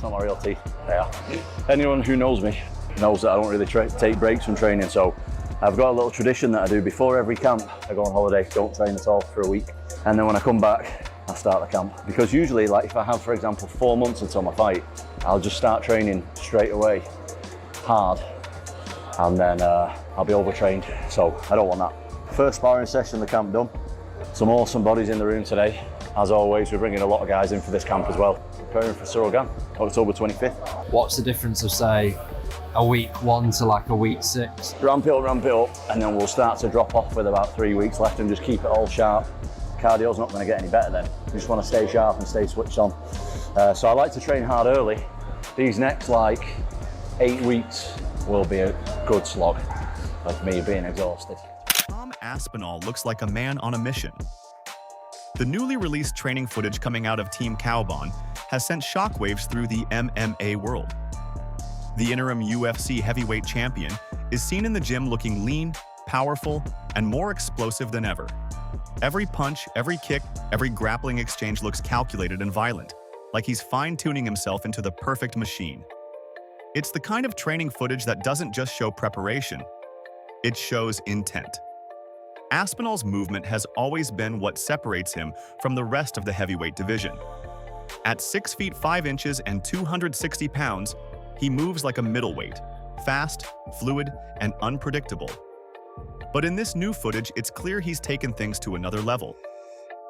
That's not my real teeth. They are. Anyone who knows me knows that I don't really take breaks from training, so I've got a little tradition that I do before every camp. I go on holiday, don't train at all for a week, and then when I come back, I start the camp. Because usually, like if I have, for example, 4 months until my fight, I'll just start training straight away, hard, and then I'll be overtrained, so I don't want that. First sparring session of the camp done. Some awesome bodies in the room today. As always, we're bringing a lot of guys in for this camp as well. Preparing for Ciryl Gane, October 25th. What's the difference of, say, a week 1 to like a week 6? Ramp it up, and then we'll start to drop off with about 3 weeks left and just keep it all sharp. Cardio's not going to get any better then. You just want to stay sharp and stay switched on. So I like to train hard early. These next like 8 weeks will be a good slog of me being exhausted. Tom Aspinall looks like a man on a mission. The newly released training footage coming out of Team Kaobon has sent shockwaves through the MMA world. The interim UFC heavyweight champion is seen in the gym looking lean, powerful, and more explosive than ever. Every punch, every kick, every grappling exchange looks calculated and violent, like he's fine-tuning himself into the perfect machine. It's the kind of training footage that doesn't just show preparation, it shows intent. Aspinall's movement has always been what separates him from the rest of the heavyweight division. At 6 feet 5 inches and 260 pounds, he moves like a middleweight, fast, fluid, and unpredictable. But in this new footage, it's clear he's taken things to another level.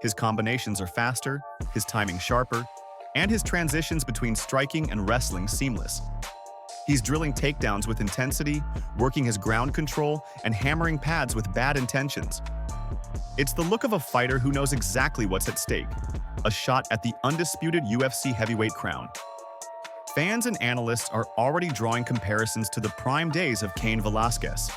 His combinations are faster, his timing sharper, and his transitions between striking and wrestling seamless. He's drilling takedowns with intensity, working his ground control, and hammering pads with bad intentions. It's the look of a fighter who knows exactly what's at stake, a shot at the undisputed UFC heavyweight crown. Fans and analysts are already drawing comparisons to the prime days of Cain Velasquez,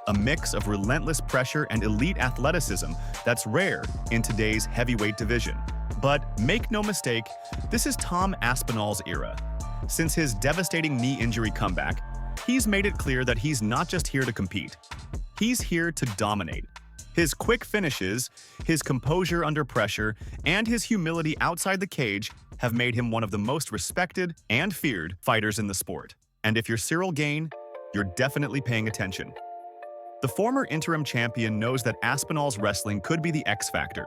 a mix of relentless pressure and elite athleticism that's rare in today's heavyweight division. But make no mistake, this is Tom Aspinall's era. Since his devastating knee injury comeback, he's made it clear that he's not just here to compete. He's here to dominate. His quick finishes, his composure under pressure, and his humility outside the cage have made him one of the most respected and feared fighters in the sport. And if you're Ciryl Gane, you're definitely paying attention. The former interim champion knows that Aspinall's wrestling could be the X factor.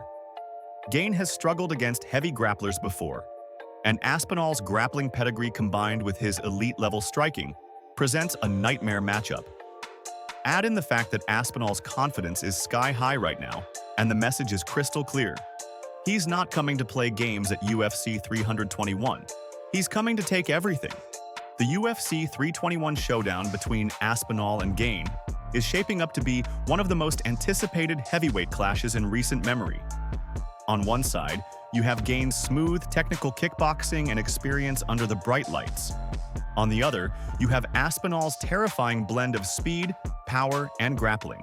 Gane has struggled against heavy grapplers before, and Aspinall's grappling pedigree combined with his elite-level striking presents a nightmare matchup. Add in the fact that Aspinall's confidence is sky-high right now, and the message is crystal clear. He's not coming to play games at UFC 321. He's coming to take everything. The UFC 321 showdown between Aspinall and Gane is shaping up to be one of the most anticipated heavyweight clashes in recent memory. On one side, you have Gane's smooth, technical kickboxing and experience under the bright lights. On the other, you have Aspinall's terrifying blend of speed, power, and grappling.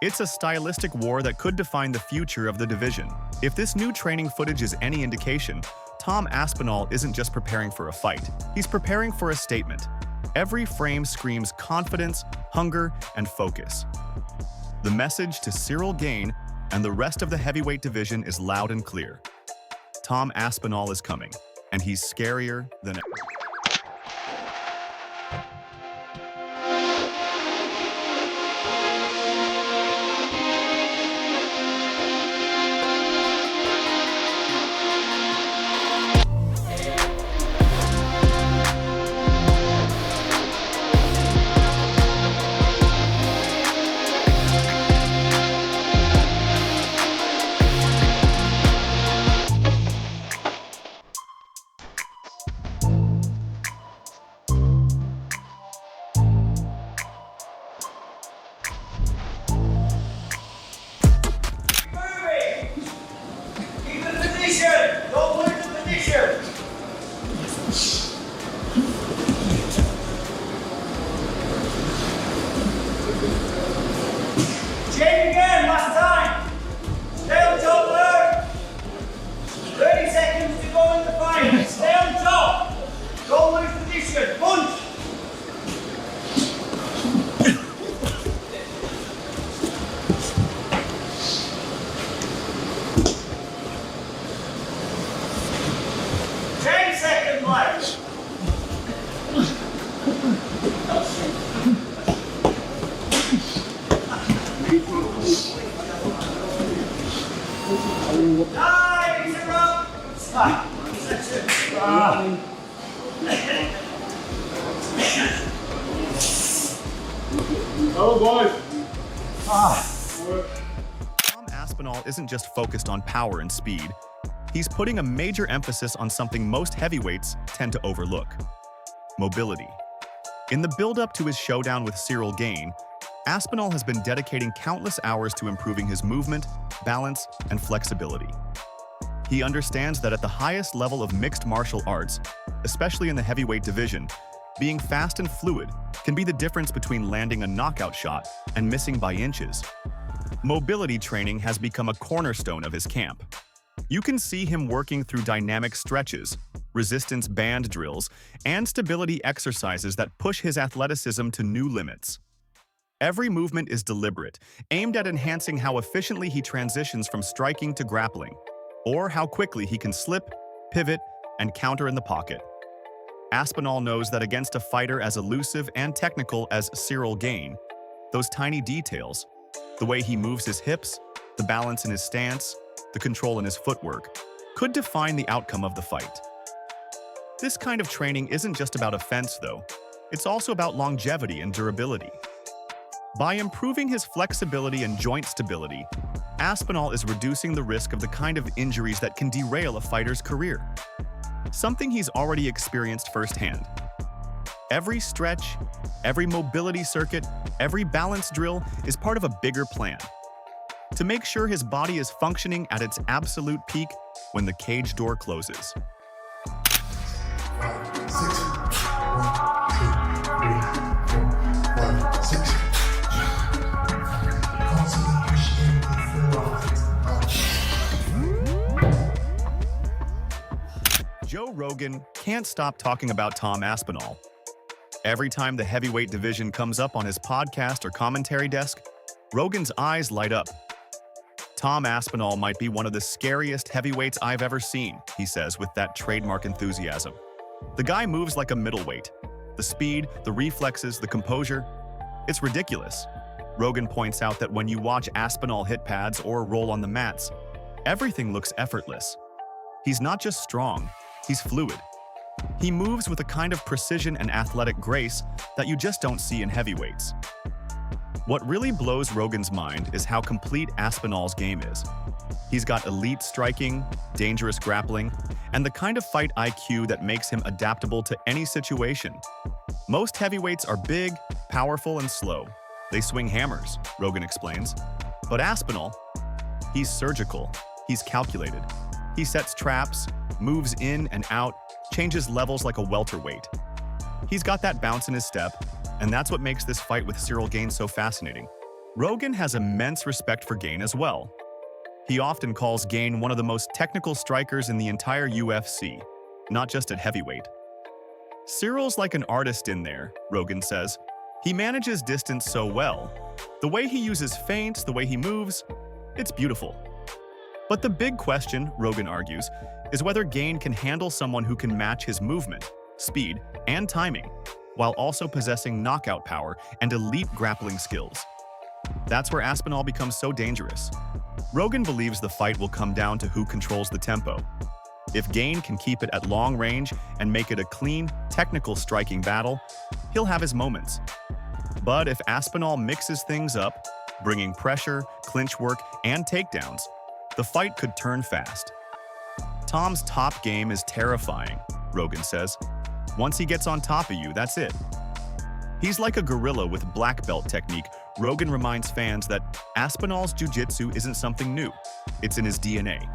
It's a stylistic war that could define the future of the division. If this new training footage is any indication, Tom Aspinall isn't just preparing for a fight, he's preparing for a statement. Every frame screams confidence, hunger, and focus. The message to Ciryl Gane and the rest of the heavyweight division is loud and clear. Tom Aspinall is coming, and he's scarier than ever. Chain again, last time. Stay on top there. 30 seconds to go in the fight. Stay on top. Don't lose position. Punch. Seconds left. Oh, boys. Tom Aspinall isn't just focused on power and speed. He's putting a major emphasis on something most heavyweights tend to overlook: mobility. In the build-up to his showdown with Ciryl Gane, Aspinall has been dedicating countless hours to improving his movement, balance, and flexibility. He understands that at the highest level of mixed martial arts, especially in the heavyweight division, being fast and fluid can be the difference between landing a knockout shot and missing by inches. Mobility training has become a cornerstone of his camp. You can see him working through dynamic stretches, resistance band drills, and stability exercises that push his athleticism to new limits. Every movement is deliberate, aimed at enhancing how efficiently he transitions from striking to grappling, or how quickly he can slip, pivot, and counter in the pocket. Aspinall knows that against a fighter as elusive and technical as Ciryl Gane, those tiny details, the way he moves his hips, the balance in his stance, the control in his footwork, could define the outcome of the fight. This kind of training isn't just about offense, though. It's also about longevity and durability. By improving his flexibility and joint stability, Aspinall is reducing the risk of the kind of injuries that can derail a fighter's career. Something he's already experienced firsthand. Every stretch, every mobility circuit, every balance drill is part of a bigger plan to make sure his body is functioning at its absolute peak when the cage door closes. 5, 6, 1, 2, 3, 4, 5, 6. Constantly pushing the Joe Rogan can't stop talking about Tom Aspinall. Every time the heavyweight division comes up on his podcast or commentary desk, Rogan's eyes light up. Tom Aspinall might be one of the scariest heavyweights I've ever seen, he says with that trademark enthusiasm. The guy moves like a middleweight. The speed, the reflexes, the composure. It's ridiculous. Rogan points out that when you watch Aspinall hit pads or roll on the mats, everything looks effortless. He's not just strong, he's fluid. He moves with a kind of precision and athletic grace that you just don't see in heavyweights. What really blows Rogan's mind is how complete Aspinall's game is. He's got elite striking, dangerous grappling, and the kind of fight IQ that makes him adaptable to any situation. Most heavyweights are big, powerful, and slow. They swing hammers, Rogan explains. But Aspinall, he's surgical, he's calculated. He sets traps, moves in and out, changes levels like a welterweight. He's got that bounce in his step, and that's what makes this fight with Ciryl Gane so fascinating. Rogan has immense respect for Gane as well. He often calls Gane one of the most technical strikers in the entire UFC, not just at heavyweight. Ciryl's like an artist in there, Rogan says. He manages distance so well. The way he uses feints, the way he moves, it's beautiful. But the big question, Rogan argues, is whether Gane can handle someone who can match his movement, speed, and timing, while also possessing knockout power and elite grappling skills. That's where Aspinall becomes so dangerous. Rogan believes the fight will come down to who controls the tempo. If Gane can keep it at long range and make it a clean, technical striking battle, he'll have his moments. But if Aspinall mixes things up, bringing pressure, clinch work, and takedowns, the fight could turn fast. Tom's top game is terrifying, Rogan says. Once he gets on top of you, that's it. He's like a gorilla with black belt technique. Rogan reminds fans that Aspinall's jiu-jitsu isn't something new. It's in his DNA.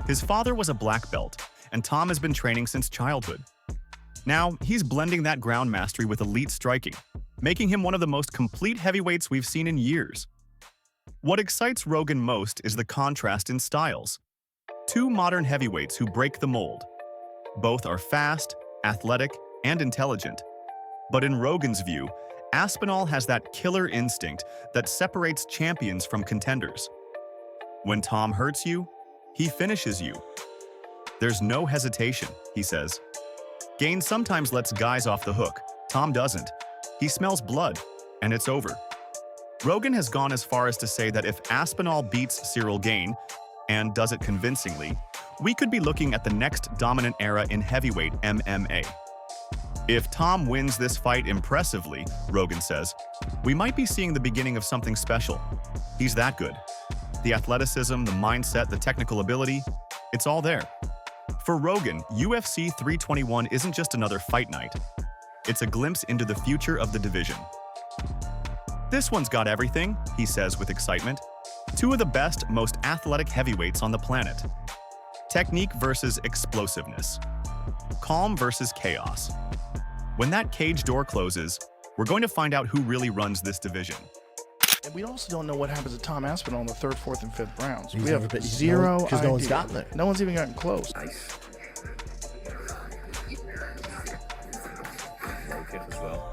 His father was a black belt, and Tom has been training since childhood. Now, he's blending that ground mastery with elite striking, making him one of the most complete heavyweights we've seen in years. What excites Rogan most is the contrast in styles. Two modern heavyweights who break the mold. Both are fast, athletic, and intelligent. But in Rogan's view, Aspinall has that killer instinct that separates champions from contenders. When Tom hurts you, he finishes you. There's no hesitation, he says. Gane sometimes lets guys off the hook. Tom doesn't. He smells blood, and it's over. Rogan has gone as far as to say that if Aspinall beats Ciryl Gane, and does it convincingly, we could be looking at the next dominant era in heavyweight MMA. If Tom wins this fight impressively, Rogan says, we might be seeing the beginning of something special. He's that good. The athleticism, the mindset, the technical ability, it's all there. For Rogan, UFC 321 isn't just another fight night. It's a glimpse into the future of the division. This one's got everything, he says with excitement. Two of the best, most athletic heavyweights on the planet. Technique versus explosiveness. Calm versus chaos. When that cage door closes, we're going to find out who really runs this division. And we also don't know what happens to Tom Aspinall in the 3rd, 4th, and 5th rounds. He's we have never been- zero idea. because no one's gotten there. No one's even gotten close. As well.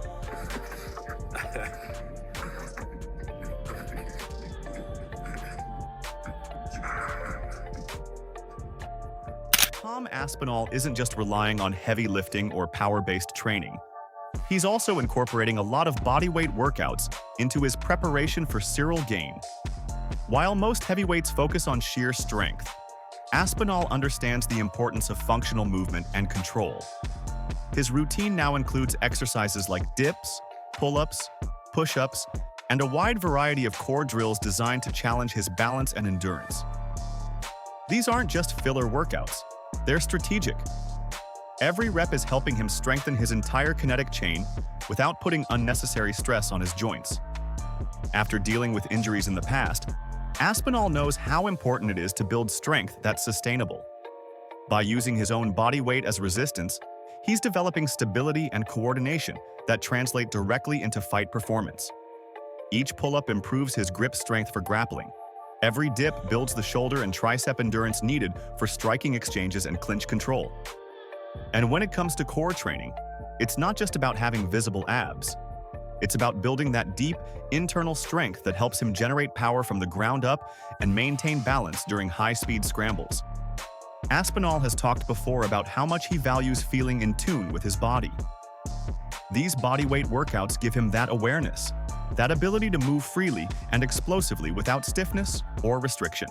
Tom Aspinall isn't just relying on heavy lifting or power-based training. He's also incorporating a lot of bodyweight workouts into his preparation for Ciryl Gane. While most heavyweights focus on sheer strength, Aspinall understands the importance of functional movement and control. His routine now includes exercises like dips, pull-ups, push-ups, and a wide variety of core drills designed to challenge his balance and endurance. These aren't just filler workouts, they're strategic. Every rep is helping him strengthen his entire kinetic chain without putting unnecessary stress on his joints. After dealing with injuries in the past, Aspinall knows how important it is to build strength that's sustainable. By using his own body weight as resistance, he's developing stability and coordination that translate directly into fight performance. Each pull-up improves his grip strength for grappling. Every dip builds the shoulder and tricep endurance needed for striking exchanges and clinch control. And when it comes to core training, it's not just about having visible abs. It's about building that deep, internal strength that helps him generate power from the ground up and maintain balance during high-speed scrambles. Aspinall has talked before about how much he values feeling in tune with his body. These bodyweight workouts give him that awareness, that ability to move freely and explosively without stiffness or restriction.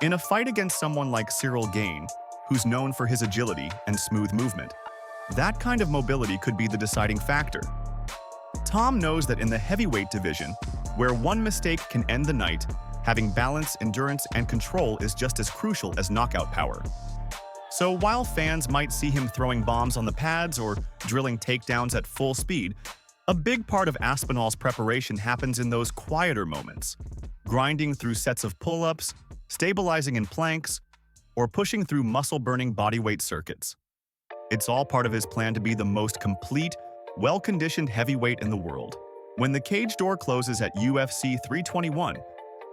In a fight against someone like Ciryl Gane, who's known for his agility and smooth movement, that kind of mobility could be the deciding factor. Tom knows that in the heavyweight division, where one mistake can end the night, having balance, endurance, and control is just as crucial as knockout power. So while fans might see him throwing bombs on the pads or drilling takedowns at full speed, a big part of Aspinall's preparation happens in those quieter moments, grinding through sets of pull-ups, stabilizing in planks, or pushing through muscle-burning bodyweight circuits. It's all part of his plan to be the most complete, well-conditioned heavyweight in the world. When the cage door closes at UFC 321,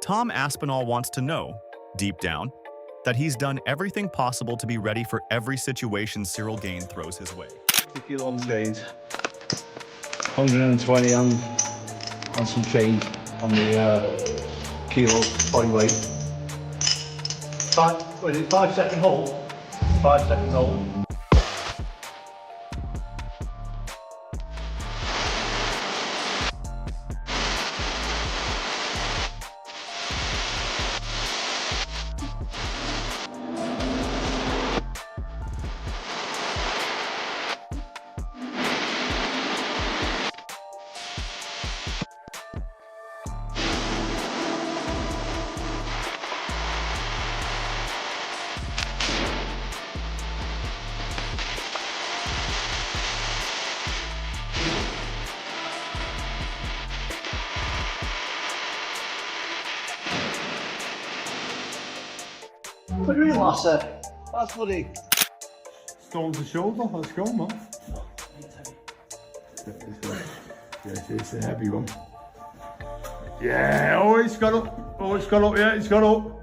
Tom Aspinall wants to know, deep down, that he's done everything possible to be ready for every situation Ciryl Gane throws his way. 50 kilo on the chains, 120 on some chains on the kilo body weight. 5 second hold. 5 seconds hold. What do you mean, lasser? That's bloody... Stones the shoulder, let's go, man. Yes, it's a heavy one. Yeah, oh, it's got up. Oh, it's got up, yeah, it's got up.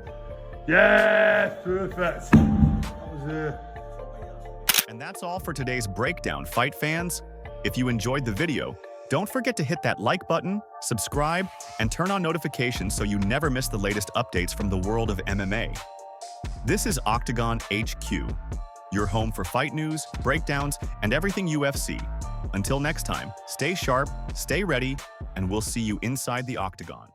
Yeah, perfect. That was And that's all for today's breakdown, fight fans. If you enjoyed the video, don't forget to hit that like button, subscribe, and turn on notifications so you never miss the latest updates from the world of MMA. This is Octagon HQ, your home for fight news, breakdowns, and everything UFC. Until next time, stay sharp, stay ready, and we'll see you inside the Octagon.